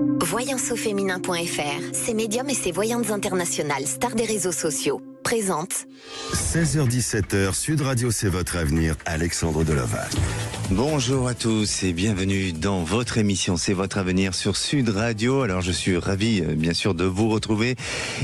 Voyanceauféminin.fr, ses médiums et ses voyantes internationales, stars des réseaux sociaux, présente 16h-17h, Sud Radio, c'est votre avenir, Alexandre Deloval. Bonjour à tous et bienvenue dans votre émission C'est votre avenir sur Sud Radio. Alors je suis ravi bien sûr de vous retrouver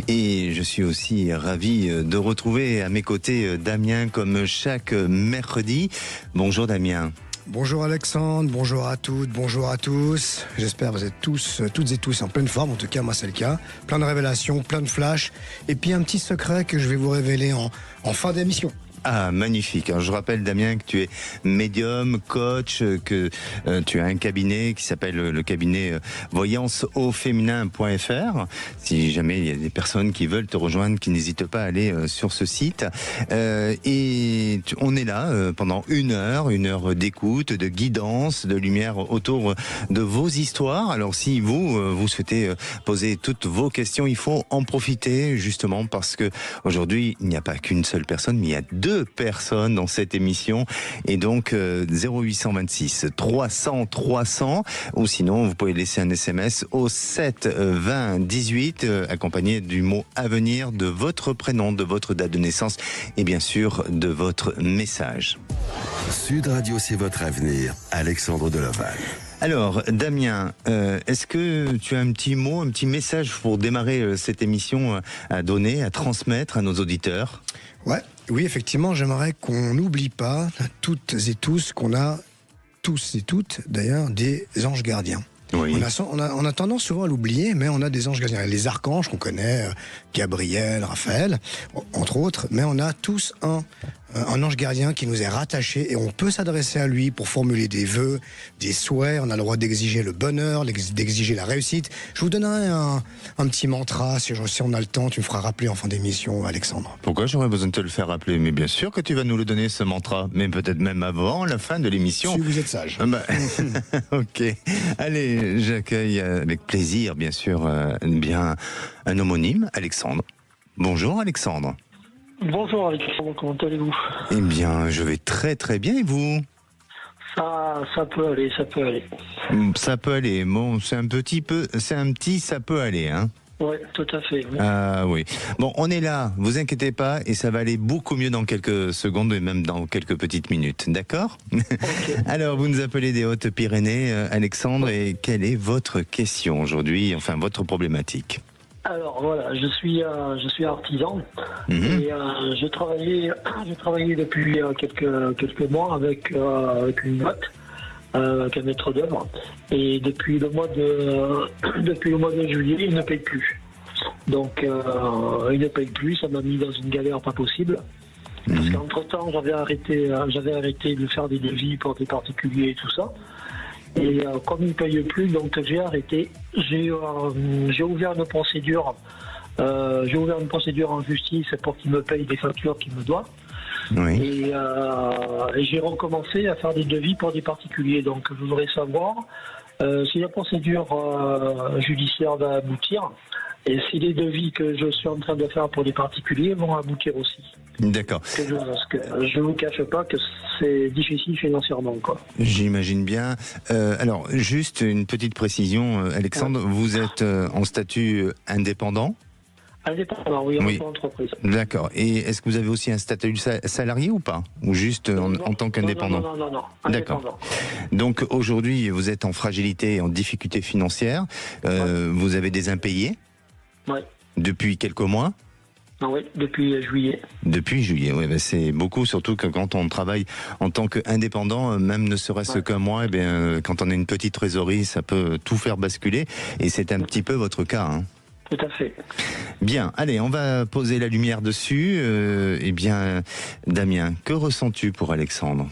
et je suis aussi ravi de retrouver à mes côtés Damien comme chaque mercredi. Bonjour Damien. Bonjour Alexandre, bonjour à toutes, bonjour à tous. J'espère que vous êtes toutes et tous en pleine forme, en tout cas moi c'est le cas. Plein de révélations, plein de flashs et puis un petit secret que je vais vous révéler en fin d'émission. Ah, magnifique. Alors, je rappelle, Damien, que tu es médium, coach, que tu as un cabinet qui s'appelle le cabinet voyanceauféminin.fr. Si jamais il y a des personnes qui veulent te rejoindre, qui n'hésitent pas à aller sur ce site. Et on est là pendant une heure d'écoute, de guidance, de lumière autour de vos histoires. Alors, si vous souhaitez poser toutes vos questions, il faut en profiter, justement, parce que aujourd'hui, il n'y a pas qu'une seule personne, mais il y a deux personnes dans cette émission et donc 0826 300 300 ou sinon vous pouvez laisser un SMS au 7 20 18 accompagné du mot avenir, de votre prénom, de votre date de naissance et bien sûr de votre message. Sud Radio, c'est votre avenir, Alexandre Deloval. Alors, Damien, est-ce que tu as un petit mot, un petit message pour démarrer cette émission à donner, à transmettre à nos auditeurs ? Oui, effectivement, j'aimerais qu'on n'oublie pas, toutes et tous, qu'on a, tous et toutes, d'ailleurs, des anges gardiens. Oui. On a tendance souvent à l'oublier, mais on a des anges gardiens. Les archanges qu'on connaît, Gabriel, Raphaël, entre autres, mais on a tous un ange gardien qui nous est rattaché et on peut s'adresser à lui pour formuler des vœux, des souhaits. On a le droit d'exiger le bonheur, d'exiger la réussite. Je vous donnerai un petit mantra, si on a le temps, tu me feras rappeler en fin d'émission, Alexandre. Pourquoi j'aurais besoin de te le faire rappeler ? Mais bien sûr que tu vas nous le donner, ce mantra, mais peut-être même avant la fin de l'émission. Si vous êtes sage. Ok. Allez, j'accueille avec plaisir, bien sûr, bien un homonyme, Alexandre. Bonjour Alexandre. Bonjour Alexandre, comment allez-vous ? Eh bien, je vais très très bien et vous ? Ça peut aller. Ça peut aller, bon, c'est un petit, ça peut aller, hein ? Oui, tout à fait. Oui. Ah oui. Bon, on est là, vous inquiétez pas, et ça va aller beaucoup mieux dans quelques secondes et même dans quelques petites minutes, d'accord ? Okay. Alors, vous nous appelez des Hautes-Pyrénées, Alexandre, et quelle est votre question aujourd'hui, enfin votre problématique ? Alors voilà, je suis artisan et je travaillais depuis quelques mois avec une boîte, avec un maître d'œuvre, et depuis le mois de juillet, il ne paye plus. Donc il ne paye plus, ça m'a mis dans une galère pas possible. Parce qu'entre-temps, j'avais arrêté de faire des devis pour des particuliers et tout ça. Et comme il ne paye plus, donc j'ai arrêté. J'ai ouvert une procédure. En justice pour qu'il me paye des factures qu'il me doit. Oui. Et j'ai recommencé à faire des devis pour des particuliers. Donc je voudrais savoir si la procédure judiciaire va aboutir et si les devis que je suis en train de faire pour les particuliers vont aboutir aussi. D'accord. Parce que je ne vous cache pas que c'est difficile financièrement, quoi. J'imagine bien. Alors, juste une petite précision, Alexandre, vous êtes en statut indépendant ? Indépendant, oui, en entreprise. D'accord. Et est-ce que vous avez aussi un statut salarié ou pas ? Ou juste en tant qu'indépendant ? Non. D'accord. Donc aujourd'hui, vous êtes en fragilité et en difficulté financière. Vous avez des impayés ? Oui. Depuis quelques mois ? Oui, depuis juillet. Depuis juillet, oui, ben c'est beaucoup, surtout que quand on travaille en tant qu'indépendant, même ne serait-ce qu'un mois, eh bien, quand on a une petite trésorerie, ça peut tout faire basculer, et c'est un petit peu votre cas, hein. Tout à fait. Bien, allez, on va poser la lumière dessus. Eh bien, Damien, que ressens-tu pour Alexandre ?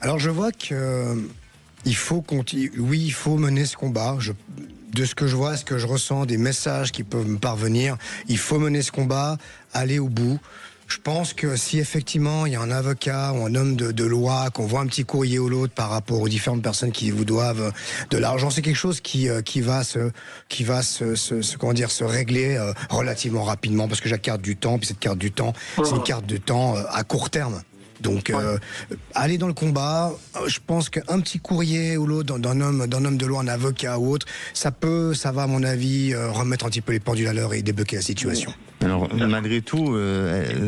Alors je vois que il faut mener ce combat. De ce que je vois, ce que je ressens, des messages qui peuvent me parvenir, il faut mener ce combat, aller au bout. Je pense que si effectivement il y a un avocat ou un homme de loi, qu'on voit un petit courrier ou l'autre par rapport aux différentes personnes qui vous doivent de l'argent, c'est quelque chose qui va se régler relativement rapidement, parce que j'accorde du temps, puis cette carte du temps, c'est une carte de temps à court terme. Donc, aller dans le combat, je pense qu'un petit courrier ou l'autre d'un homme de loi, un avocat ou autre, ça va à mon avis remettre un petit peu les pendules à l'heure et débloquer la situation. Alors, malgré tout,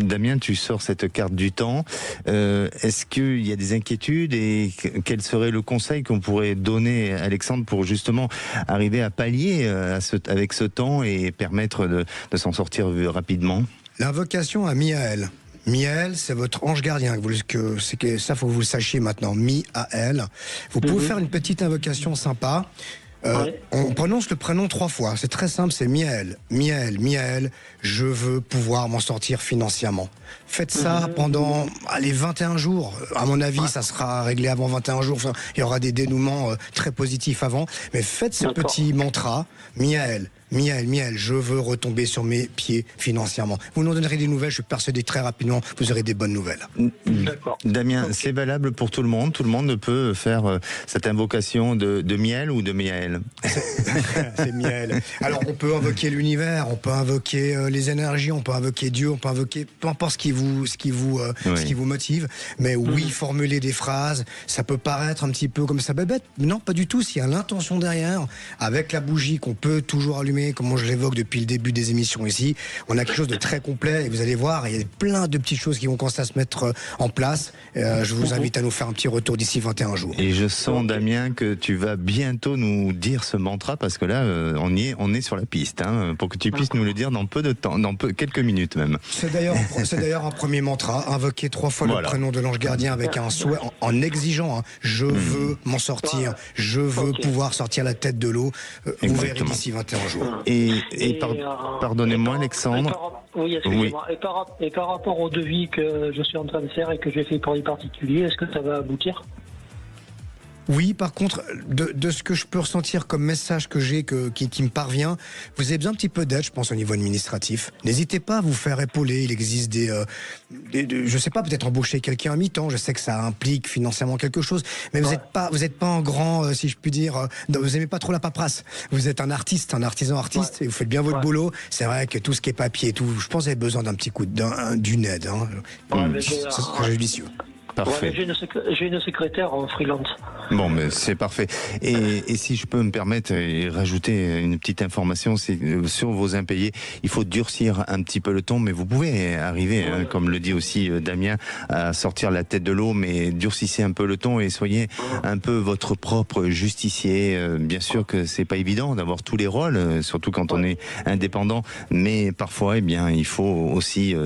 Damien, tu sors cette carte du temps. Est-ce qu'il y a des inquiétudes et quel serait le conseil qu'on pourrait donner, Alexandre, pour justement arriver à pallier avec ce temps et permettre de s'en sortir rapidement? L'invocation à Miaël. Miaël, c'est votre ange gardien. Ça, faut que vous le sachiez maintenant. Miaël. Vous pouvez faire une petite invocation sympa. On prononce le prénom 3 fois. C'est très simple, c'est Miaël. Miaël, Miaël, je veux pouvoir m'en sortir financièrement. Faites ça pendant 21 jours. À mon avis, ça sera réglé avant 21 jours. Enfin, il y aura des dénouements très positifs avant. Mais faites ce petit mantra. Miaël, Miaël, Miaël, je veux retomber sur mes pieds financièrement. Vous nous donnerez des nouvelles, je suis persuadé très rapidement, vous aurez des bonnes nouvelles. D'accord. Damien, c'est valable pour tout le monde. Tout le monde peut faire cette invocation de miel ou de miel. C'est Miaël. Alors on peut invoquer l'univers, on peut invoquer les énergies, on peut invoquer Dieu, on peut invoquer peu importe ce qui vous motive. Mais oui, formuler des phrases, ça peut paraître un petit peu comme ça bête. Non, pas du tout. S'il y a l'intention derrière, avec la bougie qu'on peut toujours allumer, comme moi je l'évoque depuis le début des émissions ici, on a quelque chose de très complet et vous allez voir, il y a plein de petites choses qui vont commencer à se mettre en place. Je vous invite à nous faire un petit retour d'ici 21 jours. Et je sens, Damien, que tu vas bientôt nous dire ce mantra parce que là, on est sur la piste, hein, pour que tu puisses nous le dire dans peu de temps, quelques minutes même. C'est d'ailleurs un premier mantra, invoquer 3 fois le prénom de l'ange gardien avec un souhait, en exigeant, je veux m'en sortir, je veux pouvoir sortir la tête de l'eau. Vous verrez d'ici 21 jours. Pardonnez-moi, Alexandre. Excusez-moi. Et par rapport au devis que je suis en train de faire et que j'ai fait pour les particuliers, est-ce que ça va aboutir ? Oui, par contre, de ce que je peux ressentir comme message que j'ai, qui me parvient, vous avez besoin un petit peu d'aide, je pense, au niveau administratif. N'hésitez pas à vous faire épauler. Il existe je sais pas, peut-être embaucher quelqu'un à mi-temps. Je sais que ça implique financièrement quelque chose, mais vous êtes pas un grand, si je puis dire, vous aimez pas trop la paperasse. Vous êtes un artiste, un artisan artiste, et vous faites bien votre boulot. C'est vrai que tout ce qui est papier et tout, je pense que vous avez besoin d'un petit coup, d'une aide. Ça serait judicieux. Parfait. J'ai une secrétaire en freelance. Bon, mais c'est parfait. Et si je peux me permettre et rajouter une petite information, c'est sur vos impayés, il faut durcir un petit peu le ton, mais vous pouvez arriver, comme le dit aussi Damien, à sortir la tête de l'eau, mais durcissez un peu le ton et soyez un peu votre propre justicier. Bien sûr que c'est pas évident d'avoir tous les rôles, surtout quand on est indépendant, mais parfois, il faut aussi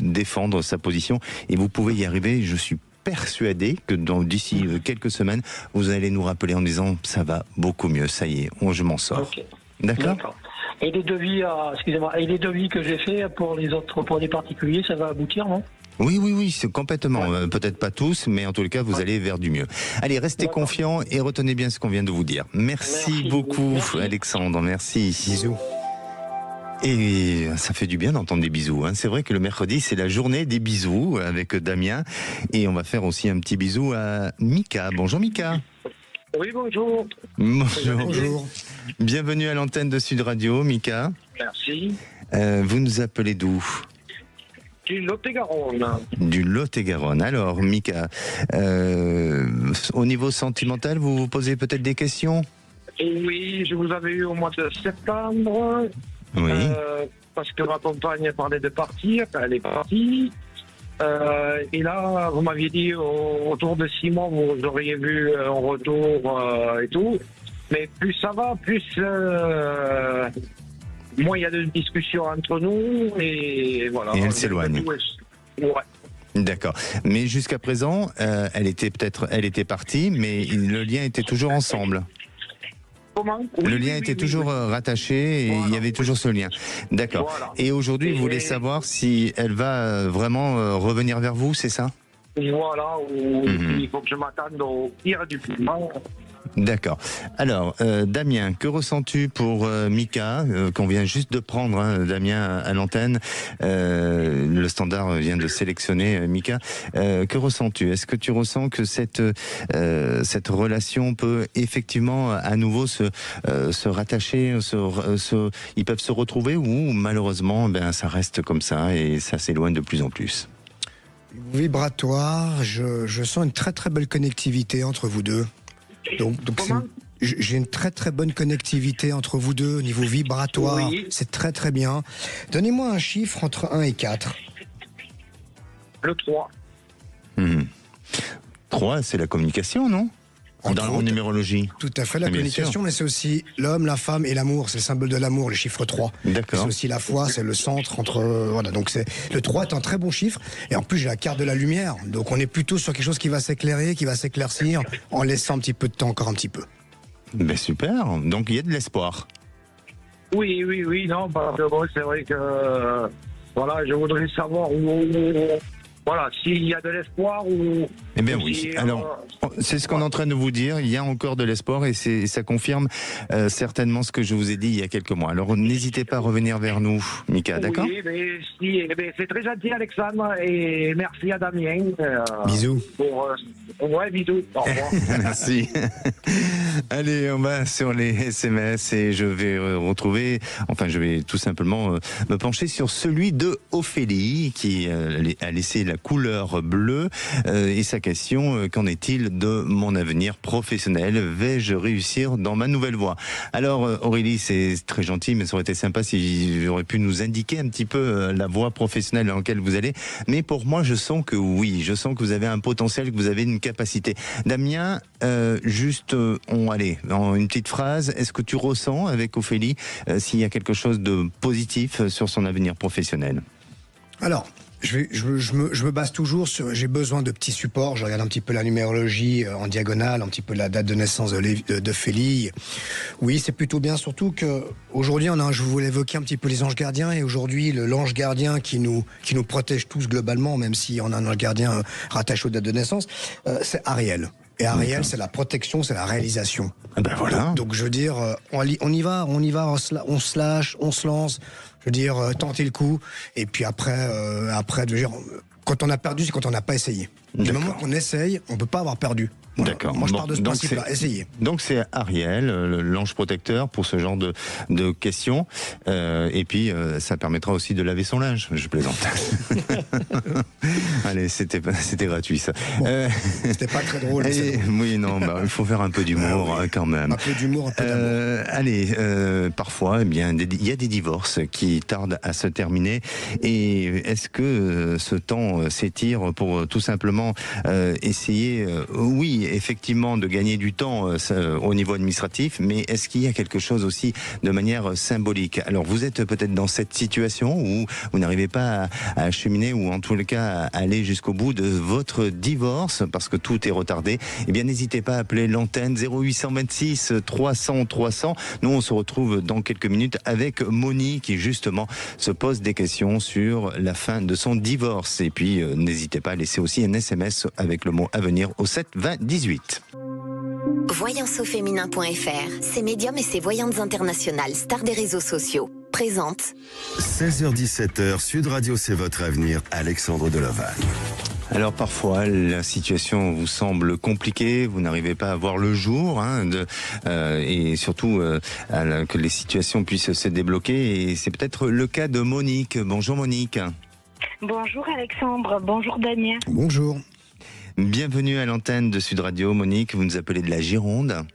défendre sa position et vous pouvez y arriver. Je suis persuadé que d'ici quelques semaines, vous allez nous rappeler en disant ça va beaucoup mieux, ça y est, je m'en sors. Okay. D'accord. Et les devis, que j'ai fait pour les particuliers, ça va aboutir, non ? Oui, c'est complètement. Peut-être pas tous, mais en tout cas, vous allez vers du mieux. Allez, restez confiants et retenez bien ce qu'on vient de vous dire. Merci beaucoup, Alexandre. Merci. Bisous. Et ça fait du bien d'entendre des bisous. C'est vrai que le mercredi, c'est la journée des bisous avec Damien. Et on va faire aussi un petit bisou à Mika. Bonjour Mika. Oui, bonjour. Bonjour. Bienvenue à l'antenne de Sud Radio, Mika. Merci. Vous nous appelez d'où ? Du Lot-et-Garonne. Du Lot-et-Garonne. Alors, Mika, au niveau sentimental, vous vous posez peut-être des questions ? Oui, je vous avais eu au mois de septembre. Oui. Parce que ma compagne parlait de partir, elle est partie. Et là, vous m'aviez dit autour de 6 mois, vous auriez vu un retour et tout. Mais plus ça va, plus moins il y a de discussions entre nous et voilà. Et elle s'éloigne. Ouais. D'accord. Mais jusqu'à présent, elle était partie, mais le lien était toujours ensemble. Le lien était toujours rattaché et il y avait toujours ce lien. D'accord. Voilà. Et aujourd'hui, vous voulez savoir si elle va vraiment revenir vers vous, c'est ça ? Voilà, il faut que je m'attende au pire du pire. D'accord. Alors, Damien, que ressens-tu pour Mika, qu'on vient juste de prendre, Damien, à l'antenne. Le standard vient de sélectionner Mika. Que ressens-tu ? Est-ce que tu ressens que cette relation peut effectivement à nouveau se rattacher, ils peuvent se retrouver ou malheureusement, ça reste comme ça et ça s'éloigne de plus en plus ? Vibratoire, je sens une très très belle connectivité entre vous deux. Donc j'ai une très très bonne connectivité entre vous deux au niveau vibratoire. Oui. C'est très très bien. Donnez-moi un chiffre entre 1 et 4. Le 3. 3, c'est la communication, non? En numérologie. Tout à fait, la Bien communication, sûr. mais c'est aussi l'homme, la femme et l'amour. C'est le symbole de l'amour, le chiffre 3. D'accord. C'est aussi la foi, c'est le centre entre... voilà, donc le 3 est un très bon chiffre. Et en plus, j'ai la carte de la lumière. Donc on est plutôt sur quelque chose qui va s'éclairer, qui va s'éclaircir, en laissant un petit peu de temps, encore un petit peu. Ben super, donc il y a de l'espoir. Oui, non, parce que bon, c'est vrai que, voilà, je voudrais savoir voilà, s'il y a de l'espoir ou... Eh bien ou oui, si, alors c'est ce qu'on est en train de vous dire, il y a encore de l'espoir et ça confirme certainement ce que je vous ai dit il y a quelques mois. Alors n'hésitez pas à revenir vers nous, Mika, d'accord? Oui, mais c'est très gentil, Alexandre, et merci à Damien. Bisous. Ouais, bisous, au revoir. Merci. Allez, on va sur les SMS et je vais je vais tout simplement me pencher sur celui de Ophélie qui a laissé la couleur bleue et sa question, qu'en est-il de mon avenir professionnel? Vais-je réussir dans ma nouvelle voie? Alors Aurélie, c'est très gentil, mais ça aurait été sympa si j'aurais pu nous indiquer un petit peu la voie professionnelle dans laquelle vous allez. Mais pour moi, je sens que oui, je sens que vous avez un potentiel, que vous avez une capacité. Damien, allez, en une petite phrase, est-ce que tu ressens avec Ophélie s'il y a quelque chose de positif sur son avenir professionnel? Alors, je me base toujours sur... J'ai besoin de petits supports. Je regarde un petit peu la numérologie en diagonale, un petit peu la date de naissance de Félie. Oui, c'est plutôt bien, surtout que aujourd'hui, je voulais évoquer un petit peu les anges gardiens. Et aujourd'hui, l'ange gardien qui nous protège tous globalement, même si on a un ange gardien rattaché aux dates de naissance, c'est Ariel. Et Ariel, c'est la protection, c'est la réalisation. Ben voilà. Donc je veux dire, on y va, on se lâche, on se lance. Je veux dire, tenter le coup. Et puis après, je veux dire, quand on a perdu, c'est quand on n'a pas essayé. Du moment qu'on essaye, on ne peut pas avoir perdu. Voilà. D'accord. Moi, je pars de ce principe-là. Essayez. Donc c'est Ariel, l'ange protecteur pour ce genre de questions. Et puis ça permettra aussi de laver son linge. Je plaisante. Allez, c'était gratuit ça. Bon, c'était pas très drôle. Oui, non, il faut faire un peu d'humour quand même. Un peu d'humour, un peu d'amour. Allez, parfois, il y a des divorces qui tardent à se terminer. Et est-ce que ce temps s'étire pour tout simplement essayer, oui, effectivement, de gagner du temps au niveau administratif, mais est-ce qu'il y a quelque chose aussi de manière symbolique? Alors, vous êtes peut-être dans cette situation où vous n'arrivez pas à acheminer ou en tout cas à aller jusqu'au bout de votre divorce parce que tout est retardé. Eh bien, n'hésitez pas à appeler l'antenne 0826 300 300. Nous, on se retrouve dans quelques minutes avec Moni qui justement se pose des questions sur la fin de son divorce. Et puis, n'hésitez pas à laisser aussi un SMS avec le mot avenir au 7 20 18. Voyanceauféminin.fr, ses médiums et ses voyantes internationales, stars des réseaux sociaux, présente 16h-17h, Sud Radio, c'est votre avenir, Alexandre Delaval. Alors parfois la situation vous semble compliquée, vous n'arrivez pas à voir le jour, et surtout que les situations puissent se débloquer. Et c'est peut-être le cas de Monique. Bonjour Monique. Bonjour Alexandre, bonjour Damien. Bonjour. Bienvenue à l'antenne de Sud Radio. Monique, vous nous appelez de la Gironde.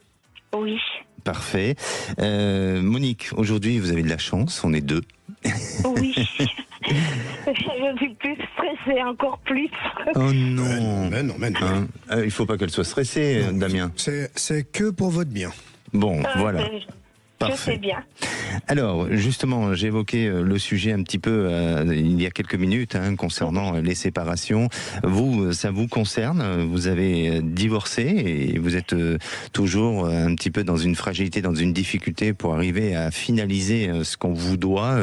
Oui. Parfait. Monique, aujourd'hui vous avez de la chance, on est deux. Oui. Je suis plus stressée, encore plus. Oh non. Mais non. Il faut pas qu'elle soit stressée, Damien. C'est que pour votre bien. Bon, voilà. Je Parfait. sais bien. Alors, justement, j'ai évoqué le sujet un petit peu il y a quelques minutes concernant les séparations. Vous, ça vous concerne. Vous avez divorcé et vous êtes toujours un petit peu dans une fragilité, dans une difficulté pour arriver à finaliser ce qu'on vous doit.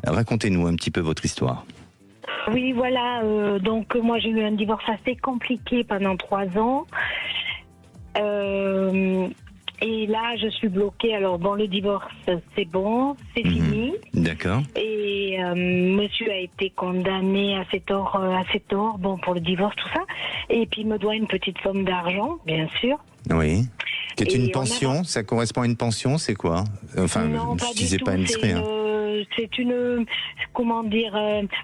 Racontez-nous un petit peu votre histoire. Oui, voilà. Donc, moi, j'ai eu un divorce assez compliqué pendant 3 ans. Et là, je suis bloquée. Alors, bon, le divorce, c'est bon, c'est fini. D'accord. Et monsieur a été condamné à ses torts, bon, pour le divorce, tout ça. Et puis, il me doit une petite somme d'argent, bien sûr. Oui. Qui est Et une pension, ça correspond à une pension, c'est quoi? Enfin, non, pas si du c'est tout. pas indiscret. comment dire,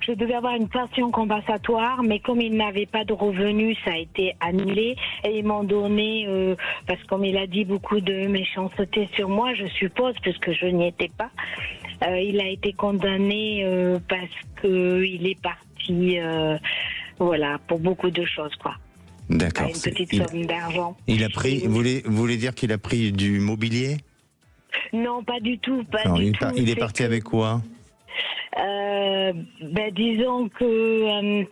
je devais avoir une pension compensatoire, mais comme il n'avait pas de revenus, ça a été annulé et ils m'ont donné, parce que comme il a dit beaucoup de méchanceté sur moi, je suppose, puisque je n'y étais pas, il a été condamné parce que il est parti, voilà, pour beaucoup de choses, quoi. D'accord. Une petite somme d'argent. Il a pris, vous voulez dire qu'il a pris du mobilier? Non, pas du tout, Il est parti avec quoi? Disons que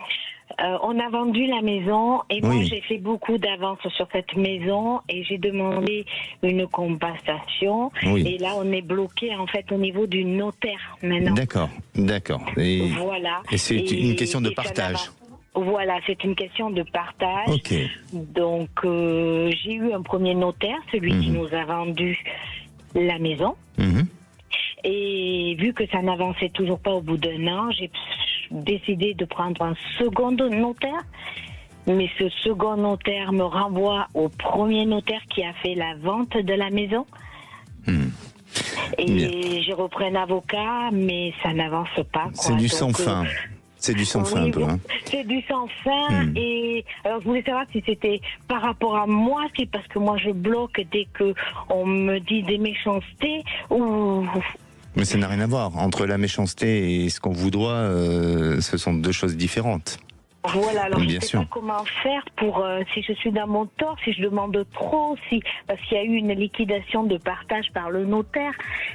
on a vendu la maison et moi j'ai fait beaucoup d'avance sur cette maison et j'ai demandé une compensation et là on est bloqué en fait au niveau du notaire maintenant. D'accord. Et voilà. Et c'est une question de partage. Voilà, c'est une question de partage. Ok. Donc j'ai eu un premier notaire, celui qui nous a vendu la maison. Et vu que ça n'avançait toujours pas au bout d'un an, j'ai décidé de prendre un second notaire. Mais ce second notaire me renvoie au premier notaire qui a fait la vente de la maison. Et j'ai repris un avocat, mais ça n'avance pas. C'est du sans fin. C'est du sans fin un peu. C'est du sans fin. Et alors je voulais savoir si c'était par rapport à moi, c'est parce que moi je bloque dès que on me dit des méchancetés ou. Mais ça n'a rien à voir. Entre la méchanceté et ce qu'on vous doit, ce sont deux choses différentes. Voilà, alors je ne sais pas comment faire pour, si je suis dans mon tort, si je demande trop, parce qu'il y a eu une liquidation de partage par le notaire,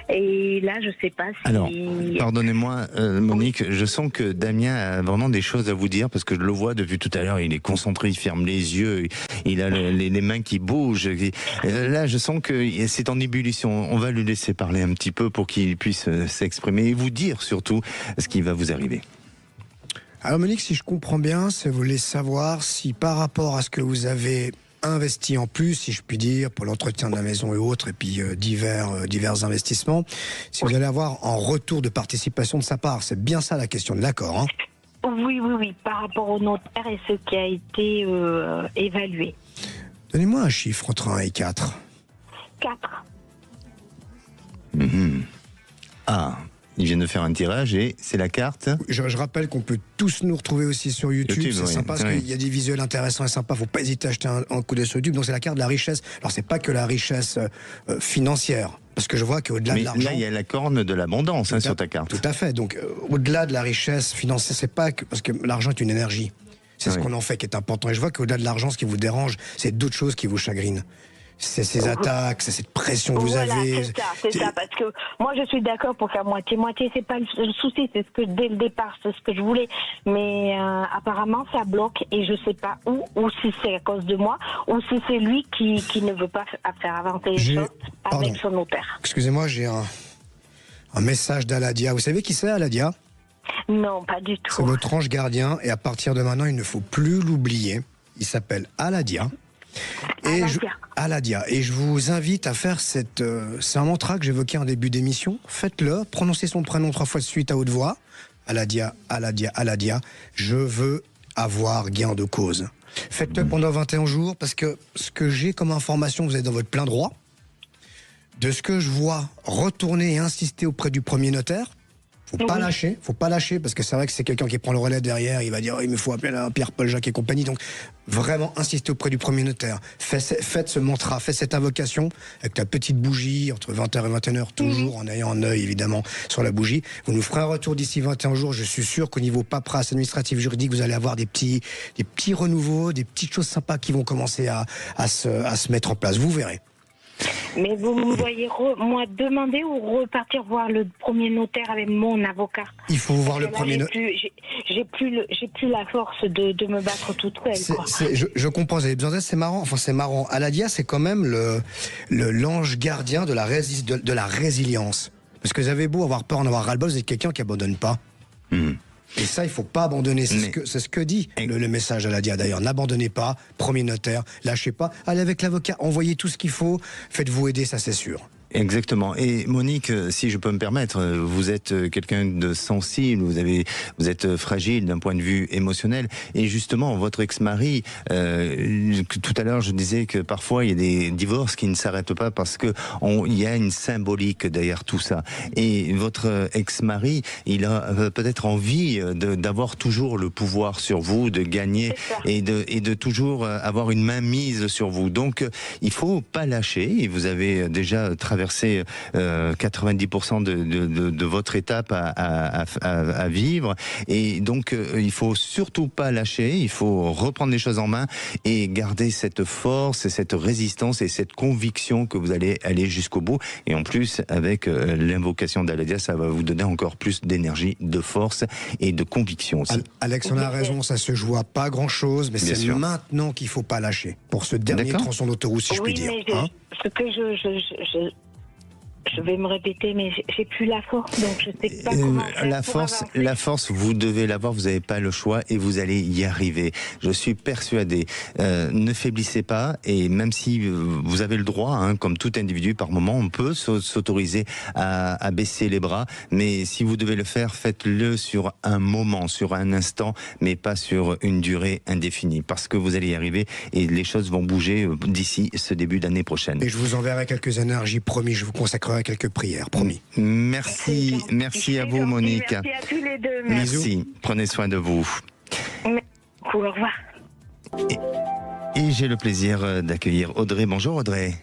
et là je ne sais pas si... Alors, pardonnez-moi Monique, je sens que Damien a vraiment des choses à vous dire, parce que je le vois depuis tout à l'heure, il est concentré, il ferme les yeux, il a les mains qui bougent, là je sens que c'est en ébullition. On va lui laisser parler un petit peu pour qu'il puisse s'exprimer et vous dire surtout ce qui va vous arriver. Alors Monique, si je comprends bien, c'est vous voulez savoir si par rapport à ce que vous avez investi en plus, si je puis dire, pour l'entretien de la maison et autres, et puis divers investissements, si vous allez avoir en retour de participation de sa part. C'est bien ça la question, d'accord, hein? Oui, par rapport au notaire et ce qui a été évalué. Donnez-moi un chiffre entre 1 et 4. 4. Ah, ils viennent de faire un tirage et c'est la carte. Je rappelle qu'on peut tous nous retrouver aussi sur YouTube. C'est sympa parce qu'il y a des visuels intéressants et sympas. Faut pas hésiter à acheter un coup d'œil sur YouTube. Donc c'est la carte de la richesse. Alors c'est pas que la richesse financière. Parce que je vois qu'au-delà de l'argent... là, il y a la corne de l'abondance sur ta carte. Tout à fait. Donc au-delà de la richesse financière, c'est pas que... Parce que l'argent est une énergie. C'est ce qu'on en fait qui est important. Et je vois qu'au-delà de l'argent, ce qui vous dérange, c'est d'autres choses qui vous chagrinent. C'est ces attaques, c'est cette pression que vous avez. C'est ça, parce que moi je suis d'accord pour faire moitié-moitié, c'est pas le souci, c'est ce que dès le départ, c'est ce que je voulais, mais apparemment ça bloque et je sais pas où, ou si c'est à cause de moi, ou si c'est lui qui ne veut pas faire avancer les choses avec son notaire. Excusez-moi, j'ai un message d'Aladia. Vous savez qui c'est, Aladia? Non, pas du tout. C'est votre ange gardien et à partir de maintenant, il ne faut plus l'oublier. Il s'appelle Aladia. Aladia. Et je vous invite à faire c'est un mantra que j'évoquais en début d'émission. Faites-le, prononcez son prénom 3 fois de suite à haute voix. Aladia, Aladia, Aladia. Je veux avoir gain de cause. Faites-le pendant 21 jours parce que ce que j'ai comme information, vous êtes dans votre plein droit. De ce que je vois, retourner et insister auprès du premier notaire. Faut pas lâcher, parce que c'est vrai que c'est quelqu'un qui prend le relais derrière, il va dire il me faut appeler Pierre, Paul, Jacques et compagnie. Donc vraiment insister auprès du premier notaire. Faites ce mantra, faites cette invocation avec la petite bougie entre 20h et 21h, toujours en ayant un œil évidemment sur la bougie. Vous nous ferez un retour d'ici 21 jours. Je suis sûr qu'au niveau paperasse, administratif, juridique, vous allez avoir des petits renouveaux, des petites choses sympas qui vont commencer à se mettre en place. Vous verrez. Mais vous me voyez, moi, demander ou repartir voir le premier notaire avec mon avocat? Il faut voir le premier notaire. J'ai plus la force de me battre toute seule. Je comprends, vous avez besoin d'aide, c'est marrant. Enfin, c'est marrant. Aladia, c'est quand même l'ange gardien de la résilience. Parce que vous avez beau avoir peur, en avoir ras-le-bol, vous êtes quelqu'un qui abandonne pas. Et ça, il faut pas abandonner. C'est ce que dit le message d'Aladia d'ailleurs. N'abandonnez pas, premier notaire, lâchez pas. Allez avec l'avocat, envoyez tout ce qu'il faut, faites-vous aider, ça c'est sûr. Exactement. Et Monique, si je peux me permettre, vous êtes quelqu'un de sensible, vous êtes fragile d'un point de vue émotionnel. Et justement, votre ex-mari, tout à l'heure, je disais que parfois il y a des divorces qui ne s'arrêtent pas parce que il y a une symbolique derrière tout ça. Et votre ex-mari, il a peut-être envie d'avoir toujours le pouvoir sur vous, de gagner et de toujours avoir une main mise sur vous. Donc, il faut pas lâcher. Et vous avez déjà traversé 90% de votre étape à vivre, et donc il faut surtout pas lâcher, il faut reprendre les choses en main et garder cette force et cette résistance et cette conviction que vous allez aller jusqu'au bout. Et en plus, avec l'invocation d'Aladia, ça va vous donner encore plus d'énergie, de force et de conviction aussi. Alex, on a raison, ça se joue à pas grand chose, mais c'est maintenant qu'il faut pas lâcher pour ce dernier tronçon d'autoroute, si je puis dire. Ce que je vais me répéter, mais j'ai plus la force, donc je sais pas comment faire la force, vous devez l'avoir, vous n'avez pas le choix et vous allez y arriver. Je suis persuadé. Ne faiblissez pas, et même si vous avez le droit, comme tout individu, par moment, on peut s'autoriser à baisser les bras, mais si vous devez le faire, faites-le sur un moment, sur un instant, mais pas sur une durée indéfinie, parce que vous allez y arriver et les choses vont bouger d'ici ce début d'année prochaine. Et je vous enverrai quelques énergies, promis, je vous consacrerai quelques prières, promis. Merci à vous, Monique. Merci à tous les deux. Merci. Prenez soin de vous. Merci beaucoup, au revoir. Et j'ai le plaisir d'accueillir Audrey. Bonjour Audrey.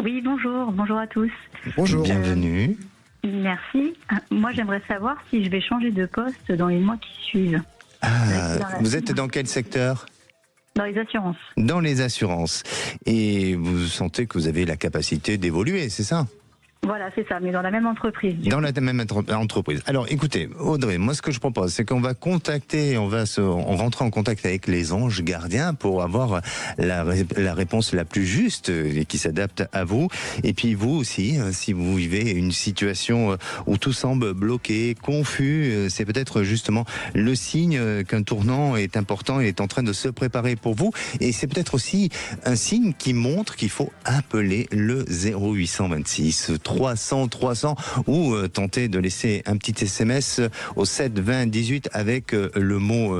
Oui, bonjour à tous. Bonjour. Bienvenue. Merci. Moi, j'aimerais savoir si je vais changer de poste dans les mois qui suivent. Vous êtes dans quel secteur ? Dans les assurances. Dans les assurances. Et vous sentez que vous avez la capacité d'évoluer, c'est ça ? Voilà, c'est ça, mais dans la même entreprise. Dans la même entreprise. Alors, écoutez, Audrey, moi, ce que je propose, c'est qu'on va contacter, on rentrer en contact avec les anges gardiens pour avoir la réponse la plus juste et qui s'adapte à vous. Et puis, vous aussi, si vous vivez une situation où tout semble bloqué, confus, c'est peut-être justement le signe qu'un tournant est important et est en train de se préparer pour vous. Et c'est peut-être aussi un signe qui montre qu'il faut appeler le 0826 300 ou tenter de laisser un petit SMS au 7 20 18 avec le mot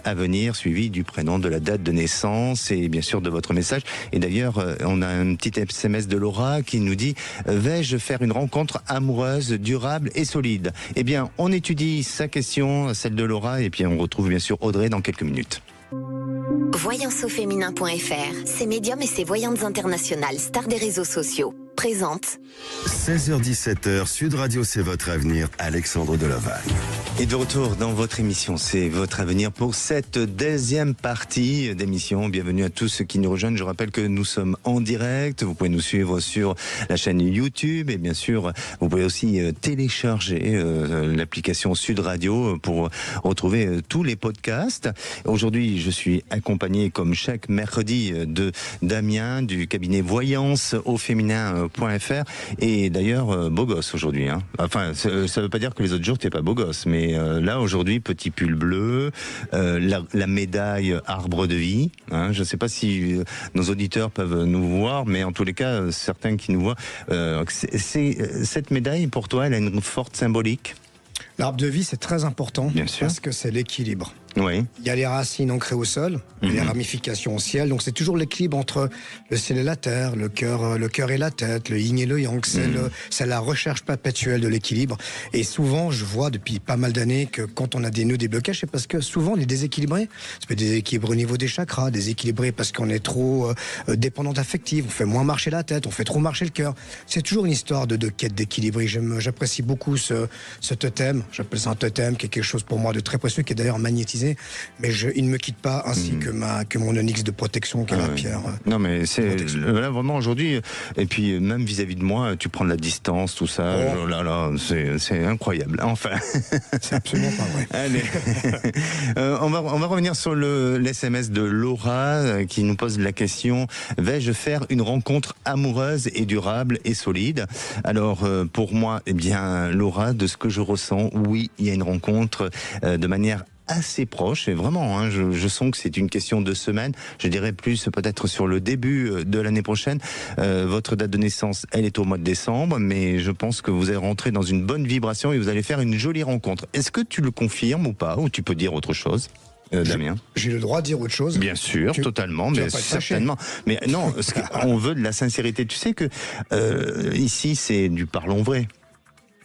avenir suivi du prénom, de la date de naissance et bien sûr de votre message. Et d'ailleurs, on a un petit SMS de Laura qui nous dit « Vais-je faire une rencontre amoureuse, durable et solide ?» Eh bien, on étudie sa question, celle de Laura, et puis on retrouve bien sûr Audrey dans quelques minutes. Voyanceauféminin.fr, ses médiums et ses voyantes internationales, stars des réseaux sociaux, présente 16h-17h, Sud Radio, c'est votre avenir, Alexandre Delovac. Et de retour dans votre émission, c'est votre avenir pour cette deuxième partie d'émission. Bienvenue à tous ceux qui nous rejoignent. Je rappelle que nous sommes en direct. Vous pouvez nous suivre sur la chaîne YouTube et bien sûr, vous pouvez aussi télécharger l'application Sud Radio pour retrouver tous les podcasts. Aujourd'hui, je suis accompagné comme chaque mercredi de Damien du cabinet voyanceauféminin.fr et d'ailleurs beau gosse aujourd'hui. Enfin, ça veut pas dire que les autres jours t'es pas beau gosse, mais là aujourd'hui petit pull bleu, la médaille arbre de vie. Je ne sais pas si nos auditeurs peuvent nous voir, mais en tous les cas certains qui nous voient, cette médaille pour toi, elle a une forte symbolique. L'arbre de vie, c'est très important. Bien sûr. Parce que c'est l'équilibre. Oui. Il y a les racines ancrées au sol, les ramifications au ciel. Donc c'est toujours l'équilibre entre le ciel et la terre, le cœur et la tête, le yin et le yang. C'est la recherche perpétuelle de l'équilibre. Et souvent, je vois depuis pas mal d'années que quand on a des nœuds, des blocages, c'est parce que souvent on est déséquilibré. Ça peut être déséquilibré au niveau des chakras, déséquilibré parce qu'on est trop dépendant affective, on fait moins marcher la tête, on fait trop marcher le cœur. C'est toujours une histoire de quête d'équilibre. J'apprécie beaucoup ce totem. J'appelle ça un totem qui est quelque chose pour moi de très précieux, qui est d'ailleurs magnétisé. Mais il ne me quitte pas, ainsi que mon onyx de protection, qui est la pierre. Non, mais c'est là vraiment aujourd'hui. Et puis même vis-à-vis de moi, tu prends de la distance, tout ça. Oh là là, c'est incroyable. Enfin, c'est absolument pas vrai. Allez, on va revenir sur l'SMS de Laura qui nous pose la question: vais-je faire une rencontre amoureuse et durable et solide? Alors pour moi, eh bien Laura, de ce que je ressens, oui, il y a une rencontre de manière assez proche, et vraiment, hein, je sens que c'est une question de semaines, je dirais plus peut-être sur le début de l'année prochaine. Votre date de naissance, elle est au mois de décembre, mais je pense que vous allez rentrer dans une bonne vibration et vous allez faire une jolie rencontre. Est-ce que tu le confirmes ou pas, ou tu peux dire autre chose, Damien? J'ai le droit de dire autre chose. Bien sûr, totalement, mais certainement. Mais non, on veut de la sincérité. Tu sais que ici, c'est du parlons vrai.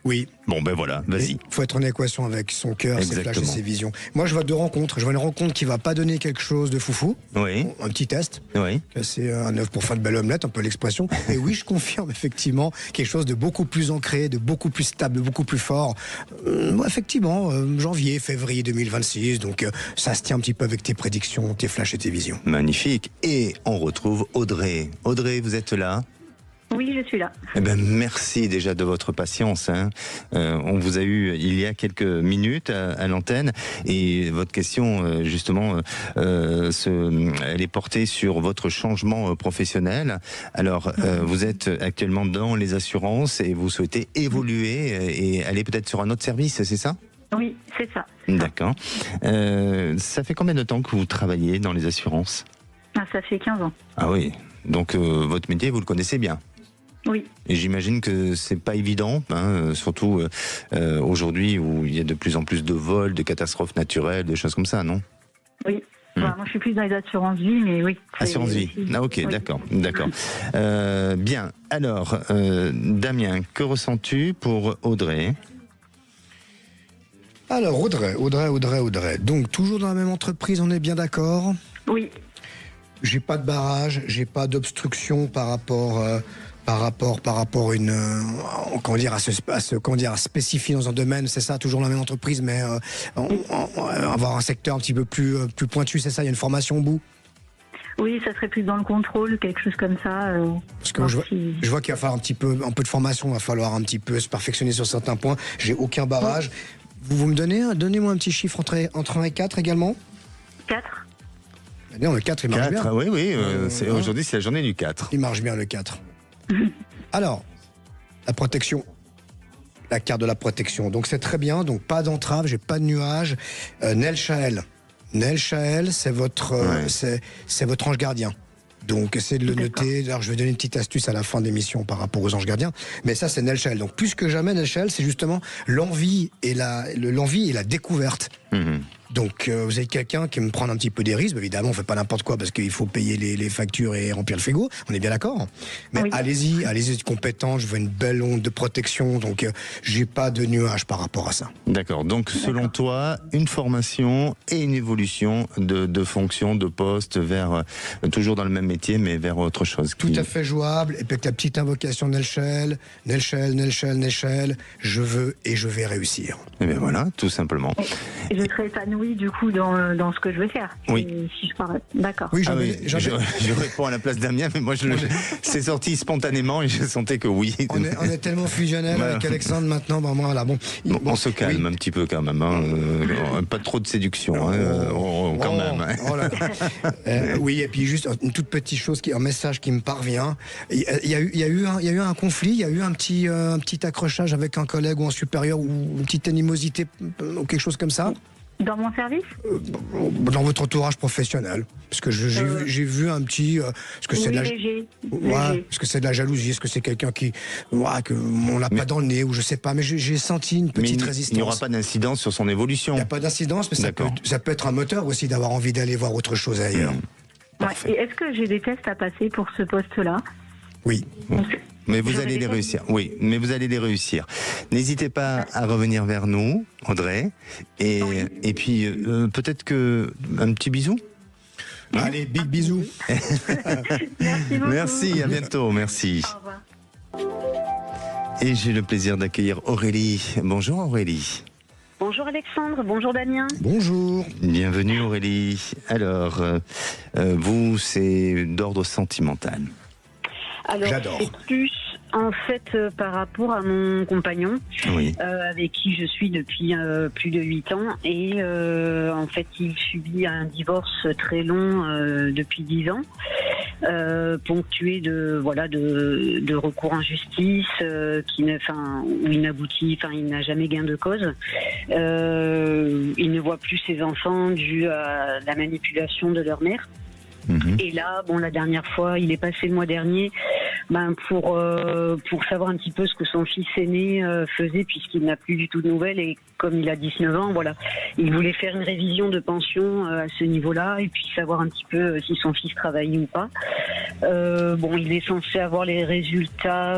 Oui. Bon, ben voilà, vas-y. Il faut être en équation avec son cœur, ses flashs et Exactement. ses visions. Moi, je vois deux rencontres. Je vois une rencontre qui va pas donner quelque chose de foufou. Oui, Un petit test. oui. C'est un œuf pour faire de belle omelette, un peu l'expression. Et oui, je confirme effectivement quelque chose de beaucoup plus ancré, de beaucoup plus stable, de beaucoup plus fort. Effectivement, janvier, février 2026. Donc, ça se tient un petit peu avec tes prédictions, tes flashs et tes visions. Magnifique. Et on retrouve Audrey. Audrey, vous êtes là? Oui, je suis là. Eh ben, merci déjà de votre patience. Hein. On vous a eu il y a quelques minutes à l'antenne et votre question, justement, elle est portée sur votre changement professionnel. Alors, vous êtes actuellement dans les assurances et vous souhaitez évoluer et aller peut-être sur un autre service, c'est ça? Oui, c'est ça. D'accord. Ça fait combien de temps que vous travaillez dans les assurances? Ah, ça fait 15 ans. Ah oui. Donc, votre métier, vous le connaissez bien? Oui. Et j'imagine que c'est pas évident, hein, surtout aujourd'hui où il y a de plus en plus de vols, de catastrophes naturelles, des choses comme ça, non? Oui. Moi, je suis plus dans les assurances vie, mais oui. Assurance vie. Ah ok, oui. D'accord. Bien. Alors, Damien, que ressens-tu pour Audrey? Alors, Audrey. Donc, toujours dans la même entreprise, on est bien d'accord? Oui. J'ai pas de barrage, j'ai pas d'obstruction par rapport à une à spécifier dans un domaine, c'est ça, toujours la même entreprise, mais avoir un secteur un petit peu plus pointu, c'est ça, il y a une formation au bout? Oui, ça serait plus dans le contrôle, quelque chose comme ça. Parce que je vois qu'il va falloir un peu de formation, il va falloir un petit peu se perfectionner sur certains points. J'ai aucun barrage. Vous me donnez-moi un petit chiffre entre 1 et 4 également? 4. Non, le 4, il marche bien. Oui, aujourd'hui, c'est la journée du 4. Il marche bien, le 4. Alors, la protection. La carte de la protection. Donc, c'est très bien. Donc, pas d'entrave, j'ai pas de nuages. Nel Chael. Nel Chael, c'est votre ange gardien. Donc, essayez de le noter. Alors, je vais donner une petite astuce à la fin de l'émission par rapport aux anges gardiens. Mais ça, c'est Nel Chael. Donc, plus que jamais, Nel Chael, c'est justement l'envie et la découverte. Donc, vous avez quelqu'un qui me prend un petit peu des risques. Évidemment, on fait pas n'importe quoi parce qu'il faut payer les factures et remplir le frigo. On est bien d'accord. Mais oui. allez-y, êtes compétent. Je veux une belle onde de protection. Donc, j'ai pas de nuages par rapport à ça. D'accord. Donc, selon toi, une formation et une évolution de fonction, de poste vers toujours dans le même métier, mais vers autre chose. Tout à fait jouable. Et puis avec la petite invocation Nel Chael, je veux et je vais réussir. Et bien voilà, tout simplement. Et je serai épanouie du coup dans ce que je vais faire. Oui. Si je parle. D'accord. Oui, je réponds à la place d'Amien, mais moi c'est sorti spontanément et je sentais que oui. On est tellement fusionnel avec Alexandre maintenant. On se calme un petit peu quand même. Hein. Pas trop de séduction, quand même. Oui, et puis juste une toute petite chose, un message qui me parvient. Il y a eu un conflit, il y a eu un petit accrochage avec un collègue ou un supérieur ou une petite animosité ou quelque chose comme ça. Dans mon service? Dans votre entourage professionnel. Parce que j'ai vu un petit... Est-ce que c'est léger. Est-ce que c'est de la jalousie? Est-ce que c'est quelqu'un que on l'a pas dans le nez? Ou je sais pas. Mais j'ai senti une petite résistance. Il n'y aura pas d'incidence sur son évolution. Il n'y a pas d'incidence, mais ça peut être un moteur aussi d'avoir envie d'aller voir autre chose ailleurs. Et est-ce que j'ai des tests à passer pour ce poste-là? Oui. Mais vous allez les réussir. Oui, mais vous allez les réussir. N'hésitez pas à revenir vers nous, Audrey. Et puis, peut-être que un petit bisou. Allez, big bisous. Merci beaucoup. Merci, à bientôt. Merci. Au revoir. Et j'ai le plaisir d'accueillir Aurélie. Bonjour Aurélie. Bonjour Alexandre, bonjour Damien. Bonjour. Bienvenue Aurélie. Alors, vous, c'est d'ordre sentimental. Alors, j'adore. C'est plus en fait par rapport à mon compagnon, avec qui je suis depuis plus de 8 ans. Et en fait, il subit un divorce très long depuis 10 ans. ponctué de recours en justice où il n'aboutit, il n'a jamais gain de cause. Il ne voit plus ses enfants dû à la manipulation de leur mère. Et là, la dernière fois, il est passé le mois dernier pour savoir un petit peu ce que son fils aîné faisait, puisqu'il n'a plus du tout de nouvelles, et comme il a 19 ans, il voulait faire une révision de pension à ce niveau-là, et puis savoir un petit peu si son fils travaillait ou pas. Il est censé avoir les résultats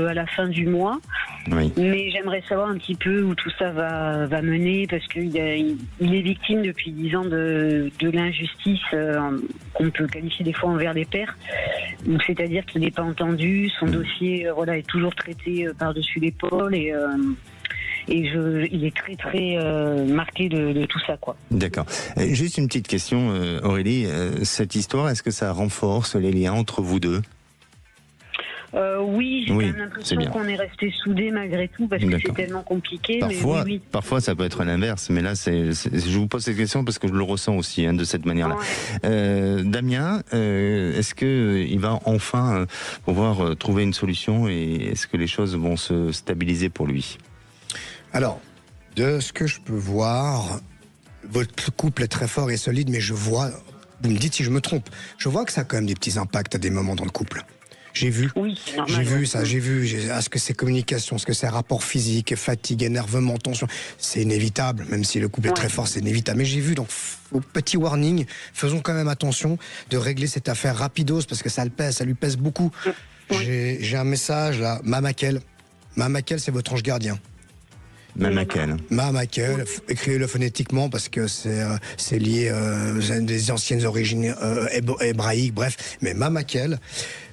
à la fin du mois, mais j'aimerais savoir un petit peu où tout ça va mener, parce qu'il est victime depuis 10 ans de l'injustice qu'on peut qualifier des fois envers les pères. Donc, c'est-à-dire qu'il n'est pas entendu, son dossier est toujours traité par-dessus l'épaule, et il est très très marqué de tout ça, quoi. D'accord. Juste une petite question, Aurélie. Cette histoire, est-ce que ça renforce les liens entre vous deux ? Oui, j'ai quand même l'impression qu'on est resté soudés malgré tout, parce que c'est tellement compliqué. Parfois, ça peut être l'inverse, mais là, je vous pose cette question parce que je le ressens aussi de cette manière-là. Damien, est-ce qu'il va enfin pouvoir trouver une solution, et est-ce que les choses vont se stabiliser pour lui ? Alors, de ce que je peux voir, votre couple est très fort et solide, mais je vois, vous me dites si je me trompe, je vois que ça a quand même des petits impacts à des moments dans le couple. J'ai vu, j'ai vu ce que c'est communication, ce que c'est rapport physique, fatigue, énervement, tension, c'est inévitable, même si le couple est très fort, c'est inévitable. Mais j'ai vu, donc, au petit warning, faisons quand même attention de régler cette affaire rapidos, parce que ça lui pèse beaucoup. J'ai un message là, Mamakel, c'est votre ange gardien. Mamakel, écrivez-le phonétiquement parce que c'est lié à des anciennes origines hébraïques, bref, mais Mamakel.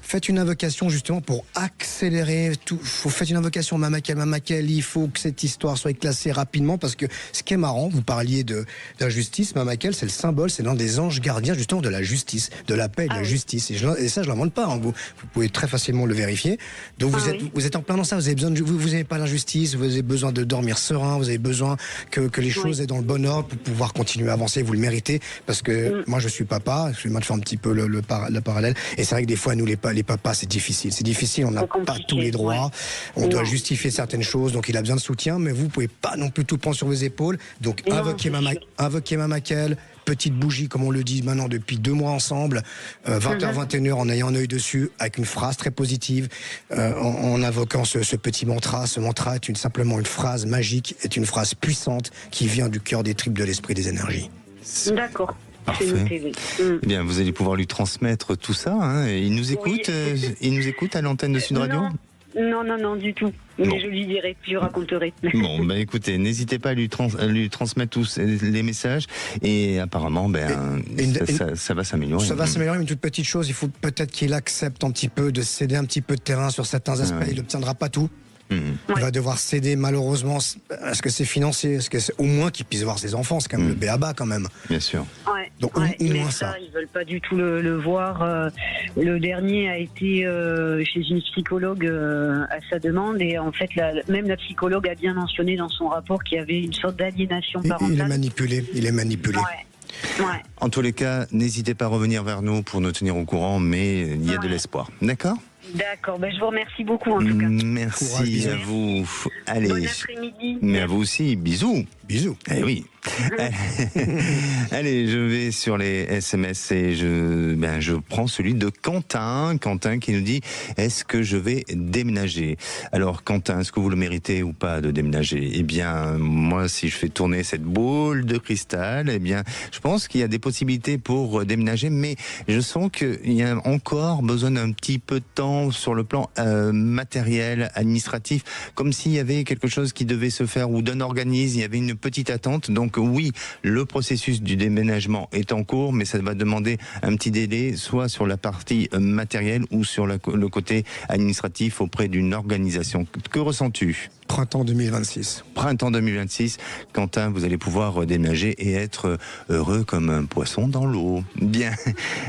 Faites une invocation justement pour accélérer tout. Faites une invocation Mamakel. Il faut que cette histoire soit classée rapidement, parce que ce qui est marrant, vous parliez d'injustice. Mamakel, c'est le symbole, c'est l'un des anges gardiens justement de la justice, de la paix et de la justice. Et ça, je l'invente pas. Vous pouvez très facilement le vérifier. Donc vous êtes en plein dans ça. Vous avez besoin vous n'avez pas l'injustice. Vous avez besoin de dormir serein. Vous avez besoin que les choses aient dans le bon ordre pour pouvoir continuer à avancer. Vous le méritez, parce que moi, je suis papa. Je vais faire un petit peu le parallèle. Et c'est vrai que des fois, nous les papas, c'est difficile, on n'a pas tous les droits, on doit justifier certaines choses, donc il a besoin de soutien, mais vous pouvez pas non plus tout prendre sur vos épaules, donc invoquez Mamakel, petite bougie, comme on le dit maintenant depuis 2 mois ensemble, 20h, 21h, en ayant un œil dessus, avec une phrase très positive, en invoquant ce petit mantra. Ce mantra est simplement une phrase magique, est une phrase puissante qui vient du cœur des tripes de l'esprit des énergies. D'accord. Parfait. Eh bien, vous allez pouvoir lui transmettre tout ça. Il nous écoute, à l'antenne de Sud Radio ? Non, du tout. Mais je lui dirai, je lui raconterai. Bon, écoutez, n'hésitez pas à lui transmettre tous les messages, et apparemment, ça va s'améliorer. Ça va s'améliorer, une toute petite chose, il faut peut-être qu'il accepte un petit peu de céder un petit peu de terrain sur certains aspects. Il n'obtiendra pas tout. Il va devoir céder, malheureusement. Est-ce que c'est financier? Est-ce que c'est au moins qu'il puisse voir ses enfants? C'est quand même le b.a.-ba quand même. Bien sûr. Donc au moins ça. Ils veulent pas du tout le voir. Le dernier a été chez une psychologue à sa demande, et en fait même la psychologue a bien mentionné dans son rapport qu'il y avait une sorte d'aliénation parentale. Il est manipulé. En tous les cas, n'hésitez pas à revenir vers nous pour nous tenir au courant, mais il y a de l'espoir. D'accord ? D'accord, je vous remercie beaucoup en tout cas. Merci à vous. Allez. Bon après-midi. Mais à vous aussi, bisous. Bisous. Eh oui. Allez, je vais sur les SMS et je prends celui de Quentin. Quentin qui nous dit: est-ce que je vais déménager? Alors Quentin, est-ce que vous le méritez ou pas de déménager? Eh bien, moi, si je fais tourner cette boule de cristal, eh bien, je pense qu'il y a des possibilités pour déménager, mais je sens qu'il y a encore besoin d'un petit peu de temps sur le plan matériel, administratif, comme s'il y avait quelque chose qui devait se faire, ou d'un organisme, il y avait une petite attente. Donc oui, le processus du déménagement est en cours, mais ça va demander un petit délai, soit sur la partie matérielle ou sur le côté administratif auprès d'une organisation. Que ressens-tu ? Printemps 2026. Printemps 2026, Quentin, vous allez pouvoir déménager et être heureux comme un poisson dans l'eau. Bien.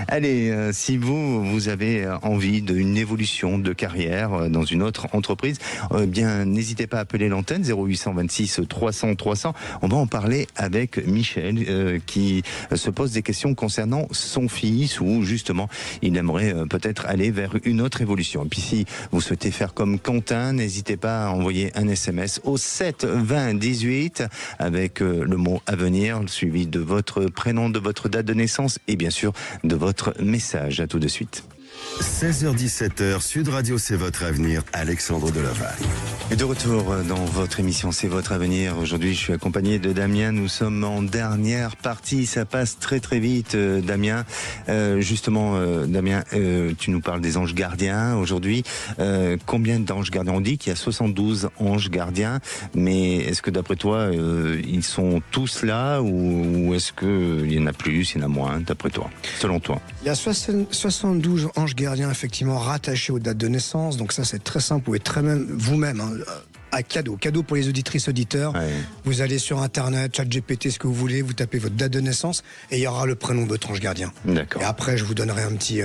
Allez, si vous avez envie d'une évolution de carrière dans une autre entreprise, bien, n'hésitez pas à appeler l'antenne 0826 300 300. On va en parler avec Michel qui se pose des questions concernant son fils ou justement, il aimerait peut-être aller vers une autre évolution. Et puis si vous souhaitez faire comme Quentin, n'hésitez pas à envoyer un SMS au 7 20 18 avec le mot avenir suivi de votre prénom, de votre date de naissance et bien sûr de votre message. À tout de suite. 16h-17h, Sud Radio, c'est votre avenir, Alexandre Delaval. Et de retour dans votre émission, c'est votre avenir. Aujourd'hui, je suis accompagné de Damien. Nous sommes en dernière partie. Ça passe très très vite, Damien. Justement, Damien, tu nous parles des anges gardiens aujourd'hui. Combien d'anges gardiens? On dit qu'il y a 72 anges gardiens, mais est-ce que d'après toi, ils sont tous là ou est-ce qu'il y en a plus, il y en a moins, d'après toi, selon toi? Il y a 72 anges gardiens effectivement rattachés aux dates de naissance, donc ça c'est très simple, vous pouvez très même vous-même, à cadeau pour les auditrices auditeurs, ouais. Vous allez sur internet, ChatGPT, ce que vous voulez, vous tapez votre date de naissance et il y aura le prénom de votre ange gardien. D'accord. Et après je vous donnerai un petit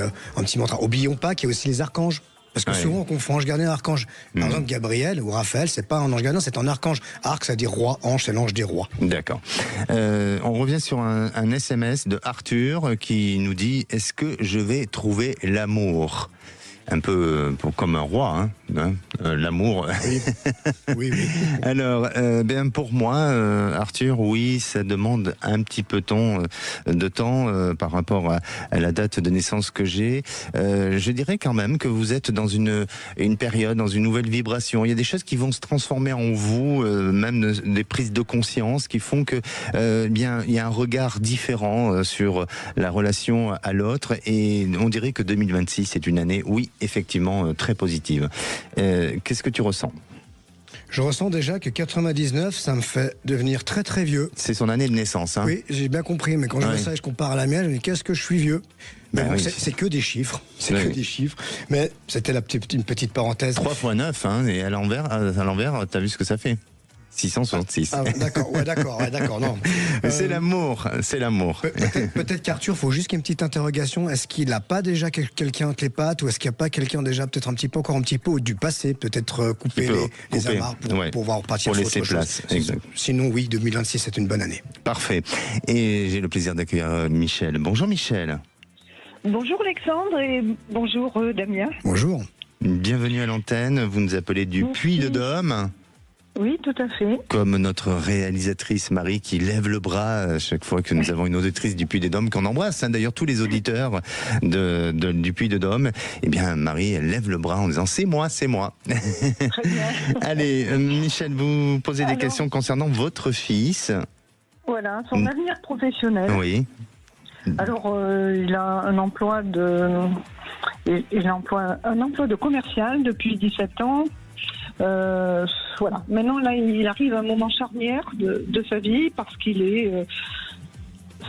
mantra. Oublions pas qu'il y a aussi les archanges. Parce que souvent on confond ange gardien et archange. Par exemple, Gabriel ou Raphaël, c'est pas un ange gardien, c'est un archange. Arc, ça dit roi, ange, c'est l'ange des rois. D'accord. On revient sur un SMS de Arthur qui nous dit: est-ce que je vais trouver l'amour? Un peu comme un roi, l'amour. Oui. Alors, bien pour moi, Arthur, oui, ça demande un petit peu de temps par rapport à la date de naissance que j'ai. Je dirais quand même que vous êtes dans une période, dans une nouvelle vibration. Il y a des choses qui vont se transformer en vous, même des prises de conscience qui font que, bien, il y a un regard différent sur la relation à l'autre. Et on dirait que 2026 est une année, oui, effectivement très positive. Qu'est-ce que tu ressens? Je ressens déjà que 99, ça me fait devenir très très vieux. C'est son année de naissance, hein? Oui, j'ai bien compris, mais quand je vois ça et je compare à la mienne, je me dis qu'est-ce que je suis vieux. Mais bon, c'est que des chiffres, que des chiffres. Mais c'était une petite parenthèse. 3 x 9, et à l'envers, t'as vu ce que ça fait? 666. Ah, d'accord, non. C'est l'amour. Peut-être qu'Arthur, il faut juste qu'il y ait une petite interrogation. Est-ce qu'il n'a pas déjà quelqu'un entre les pattes, ou est-ce qu'il n'y a pas quelqu'un déjà peut-être encore un petit peu du passé, peut-être couper les amarres pour pouvoir repartir sur autre chose. Place. Exact. Sinon, oui, 2026, c'est une bonne année. Parfait. Et j'ai le plaisir d'accueillir Michel. Bonjour Michel. Bonjour Alexandre et bonjour Damien. Bonjour. Bienvenue à l'antenne. Vous nous appelez du Puy-de-Dôme. Oui, tout à fait. Comme notre réalisatrice Marie qui lève le bras à chaque fois que nous avons une auditrice du Puy-de-Dôme, qu'on embrasse, d'ailleurs tous les auditeurs du Puy-de-Dôme, eh bien Marie, elle lève le bras en disant c'est moi. Très bien. Allez, Michel, vous posez des questions concernant votre fils. Voilà, son avenir professionnel. Oui. Alors, il a un emploi de commercial depuis 17 ans. Voilà. Maintenant, là, il arrive à un moment charnière de sa vie parce qu'il est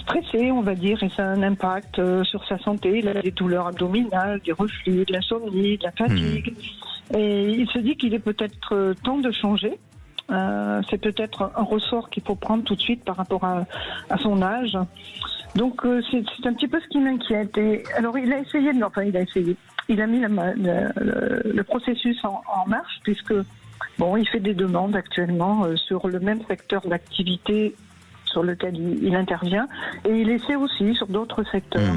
stressé, on va dire, et ça a un impact sur sa santé. Il a des douleurs abdominales, des reflux, de l'insomnie, de la fatigue. Et il se dit qu'il est peut-être temps de changer. C'est peut-être un ressort qu'il faut prendre tout de suite par rapport à son âge. Donc, c'est un petit peu ce qui m'inquiète. Et alors, il a mis le processus en marche, puisque il fait des demandes actuellement sur le même secteur d'activité sur lequel il intervient, et il essaie aussi sur d'autres secteurs.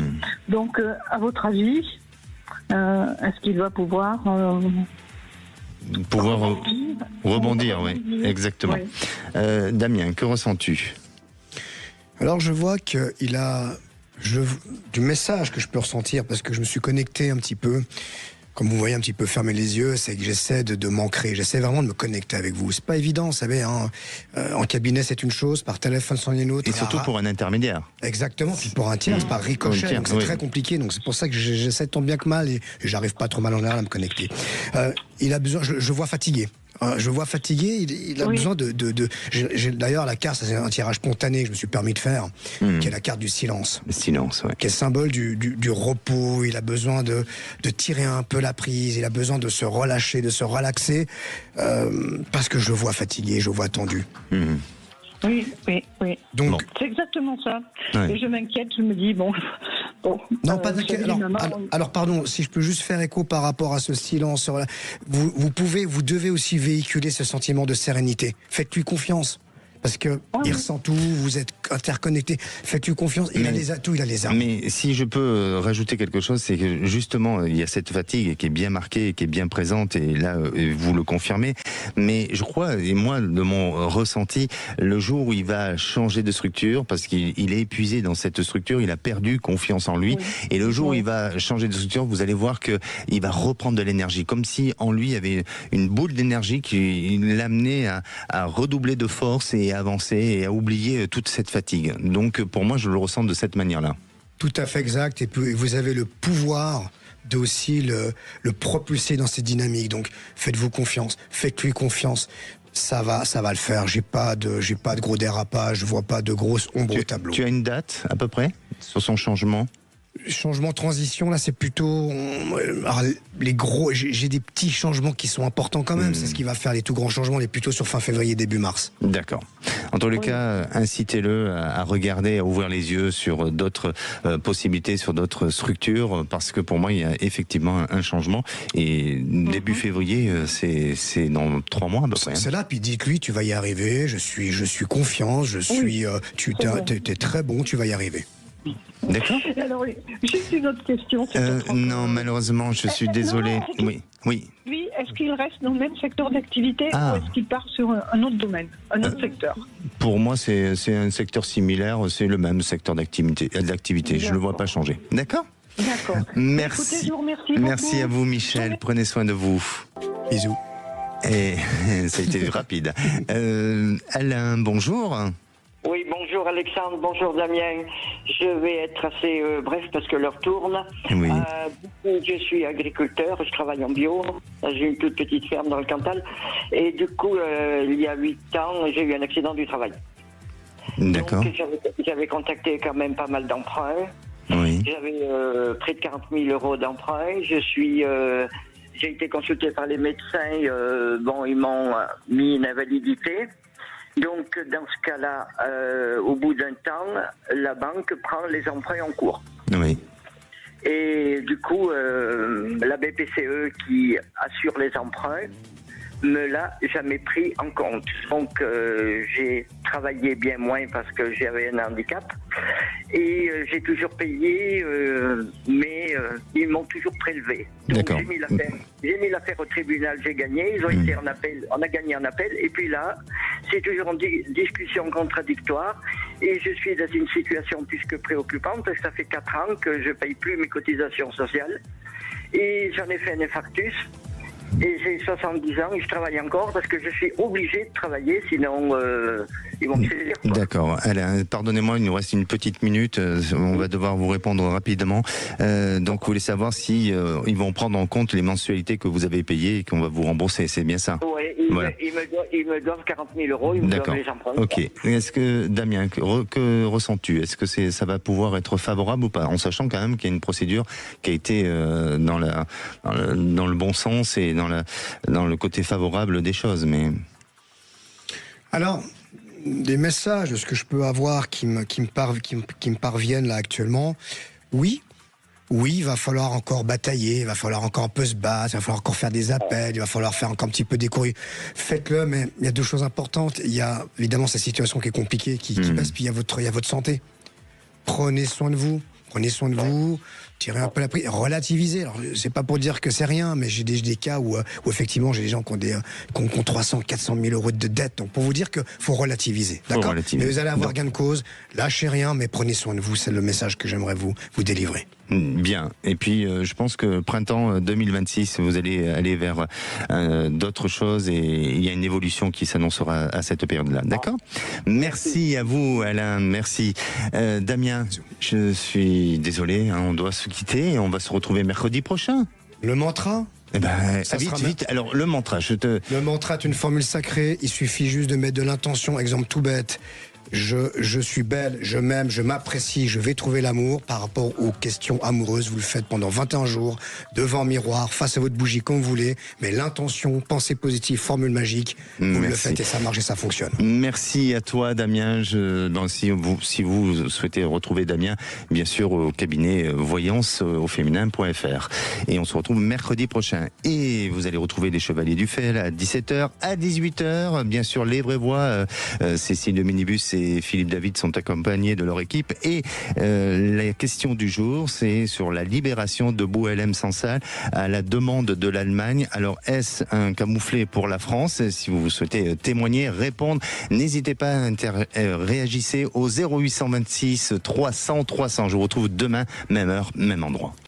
Donc, à votre avis, est-ce qu'il va pouvoir rebondir, oui, exactement. Oui. Damien, que ressens-tu? Alors, je vois qu'il a du message que je peux ressentir, parce que je me suis connecté un petit peu, comme vous voyez, un petit peu fermer les yeux, c'est que j'essaie de m'ancrer, j'essaie vraiment de me connecter avec vous. C'est pas évident, vous savez, en cabinet c'est une chose, par téléphone c'en est une autre. Et surtout pour un intermédiaire. Exactement, puis pour un tiers, c'est par ricochet, donc c'est très compliqué, donc c'est pour ça que j'essaie tant bien que mal, et j'arrive pas trop mal en l'air à me connecter. Il a besoin, je le vois fatigué. Je le vois fatigué, il a besoin de d'ailleurs, la carte, c'est un tirage spontané que je me suis permis de faire, qui est la carte du silence. Le silence, ouais. Qui est le symbole du repos. Il a besoin de tirer un peu la prise, il a besoin de se relâcher, de se relaxer, parce que je le vois fatigué, je le vois tendu. Oui. Donc, c'est exactement ça. Ouais. Et je m'inquiète, je me dis, bon. Non, pas d'inquiétude. Alors, pardon, si je peux juste faire écho par rapport à ce silence. Vous devez aussi véhiculer ce sentiment de sérénité. Faites-lui confiance. Parce que il ressent tout, vous êtes interconnectés. Faites-lui confiance, il a les atouts, il a les armes. Mais si je peux rajouter quelque chose, c'est que justement, il y a cette fatigue qui est bien marquée, qui est bien présente, et là, vous le confirmez. Mais je crois, et moi, de mon ressenti, le jour où il va changer de structure, parce qu'il est épuisé dans cette structure, il a perdu confiance en lui, et le jour où il va changer de structure, vous allez voir que il va reprendre de l'énergie, comme si en lui il y avait une boule d'énergie qui l'amenait à redoubler de force et à avancer et à oublier toute cette fatigue. Donc pour moi, je le ressens de cette manière-là. Tout à fait exact. Et puis vous avez le pouvoir de aussi le propulser dans cette dynamique. Donc faites-vous confiance, faites-lui confiance. Ça va le faire. J'ai pas de gros dérapages, je vois pas de grosses ombres au tableau. Tu as une date à peu près sur son changement? Changement, transition, là c'est plutôt alors, les gros, j'ai des petits changements qui sont importants quand même. C'est ce qui va faire les tout grands changements, les plutôt sur fin février, début mars. D'accord. En tous les cas, incitez-le à regarder, à ouvrir les yeux sur d'autres possibilités, sur d'autres structures, parce que pour moi il y a effectivement un changement, et début février, c'est dans 3 mois à peu près. C'est là, puis dites-lui, tu vas y arriver, je suis confiant, tu es très bon, tu vas y arriver. D'accord. Alors, juste une autre question. Non, malheureusement, je suis désolé. Oui. Lui, est-ce qu'il reste dans le même secteur d'activité ou est-ce qu'il part sur un autre domaine, un autre secteur? Pour moi, c'est un secteur similaire, c'est le même secteur d'activité. Je ne le vois pas changer. D'accord. D'accord. Merci. Écoutez, je vous remercie Merci à vous, Michel. Prenez soin de vous. Bisous. Et ça a été rapide. Alain, bonjour. Oui, bonjour Alexandre, bonjour Damien. Je vais être assez bref parce que l'heure tourne. Oui. Je suis agriculteur, je travaille en bio. J'ai une toute petite ferme dans le Cantal. Et du coup, il y a 8 ans, j'ai eu un accident du travail. D'accord. Donc, j'avais contacté quand même pas mal d'emprunts. Oui. J'avais près de 40 000 euros d'emprunts. J'ai été consulté par les médecins. Ils m'ont mis une invalidité. Donc, dans ce cas-là, au bout d'un temps, la banque prend les emprunts en cours. Oui. Et du coup, la BPCE qui assure les emprunts me l'a jamais pris en compte. Donc, j'ai travaillé bien moins parce que j'avais un handicap. Et j'ai toujours payé, mais ils m'ont toujours prélevé. Donc, d'accord. J'ai mis l'affaire au tribunal, j'ai gagné. Ils ont été en appel, on a gagné en appel. Et puis là, c'est toujours en discussion contradictoire. Et je suis dans une situation plus que préoccupante parce que ça fait 4 ans que je ne paye plus mes cotisations sociales. Et j'en ai fait un infarctus. Et j'ai 70 ans et je travaille encore parce que je suis obligé de travailler, sinon ils vont me saisir. D'accord. Alain, pardonnez-moi, il nous reste une petite minute. On va devoir vous répondre rapidement. Donc, vous voulez savoir si ils vont prendre en compte les mensualités que vous avez payées et qu'on va vous rembourser. C'est bien ça? Oui, ils me doivent 40 000 euros. Ils me doivent les emprunts. Ok. Est-ce que, Damien, que ressens-tu? Est-ce que ça va pouvoir être favorable ou pas? En sachant quand même qu'il y a une procédure qui a été dans le bon sens et dans le côté favorable des choses, mais... Alors, des messages de ce que je peux avoir qui me parviennent là actuellement, oui, il va falloir encore batailler, il va falloir encore un peu se battre, il va falloir encore faire des appels, il va falloir faire encore un petit peu des courriers. Faites-le, mais il y a 2 choses importantes. Il y a évidemment cette situation qui est compliquée, qui passe, puis il y a votre santé. Prenez soin de vous. Prenez soin de vous, tirez un peu la prise, relativisez. Alors, c'est pas pour dire que c'est rien, mais j'ai des cas où effectivement j'ai des gens qui ont 300, 400 000 euros de dette. Donc pour vous dire que faut relativiser, d'accord? Mais vous allez avoir gain de cause. Lâchez rien, mais prenez soin de vous. C'est le message que j'aimerais vous délivrer. Bien. Et puis, je pense que printemps 2026, vous allez aller vers d'autres choses et il y a une évolution qui s'annoncera à cette période-là. D'accord? Merci à vous, Alain. Merci. Damien, je suis désolé, on doit se quitter et on va se retrouver mercredi prochain. Le mantra, Eh ben, vite. Alors, le mantra, Le mantra est une formule sacrée. Il suffit juste de mettre de l'intention. Exemple tout bête. Je suis belle, je m'aime, je m'apprécie, je vais trouver l'amour. Par rapport aux questions amoureuses, vous le faites pendant 21 jours, devant un miroir, face à votre bougie, comme vous voulez. Mais l'intention, pensée positive, formule magique, vous le faites et ça marche et ça fonctionne. Merci à toi, Damien. Si vous souhaitez retrouver Damien, bien sûr, au cabinet voyance au féminin.fr. Et on se retrouve mercredi prochain. Et vous allez retrouver les Chevaliers du Fel à 17h, à 18h. Bien sûr, les Brévois, Cécile de Minibus et Philippe David sont accompagnés de leur équipe. Et la question du jour, c'est sur la libération de Boualem Sansal à la demande de l'Allemagne. Alors, est-ce un camouflet pour la France? Si vous souhaitez témoigner, répondre, n'hésitez pas à réagissez au 0826 300 300. Je vous retrouve demain, même heure, même endroit.